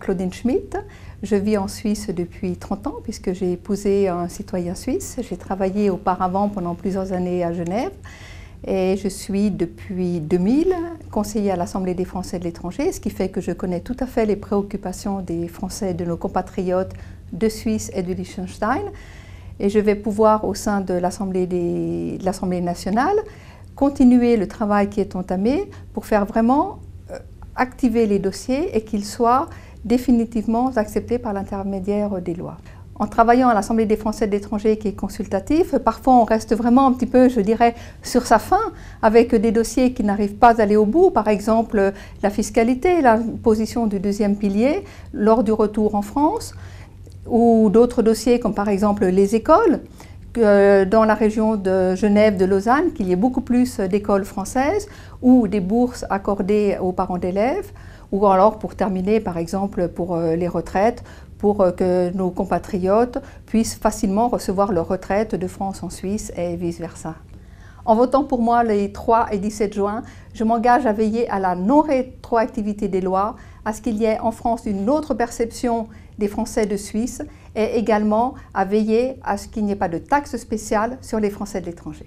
Claudine Schmitt. Je vis en Suisse depuis 30 ans puisque j'ai épousé un citoyen suisse. J'ai travaillé auparavant pendant plusieurs années à Genève et je suis depuis 2000 conseillère à l'Assemblée des Français de l'étranger, ce qui fait que je connais tout à fait les préoccupations des Français, de nos compatriotes de Suisse et de Liechtenstein. Et je vais pouvoir, au sein de l'Assemblée nationale, continuer le travail qui est entamé pour faire vraiment activer les dossiers et qu'ils soient définitivement acceptés par l'intermédiaire des lois. En travaillant à l'Assemblée des Français de l'étranger qui est consultatif, parfois on reste vraiment un petit peu, je dirais, sur sa faim avec des dossiers qui n'arrivent pas à aller au bout, par exemple la fiscalité, la position du deuxième pilier lors du retour en France, ou d'autres dossiers comme par exemple les écoles, dans la région de Genève, de Lausanne, qu'il y ait beaucoup plus d'écoles françaises ou des bourses accordées aux parents d'élèves, ou alors pour terminer par exemple pour les retraites, pour que nos compatriotes puissent facilement recevoir leur retraite de France en Suisse et vice-versa. En votant pour moi les 3 et 17 juin, je m'engage à veiller à la non-rétroactivité des lois, à ce qu'il y ait en France une autre perception des Français de Suisse et également à veiller à ce qu'il n'y ait pas de taxe spéciale sur les Français de l'étranger.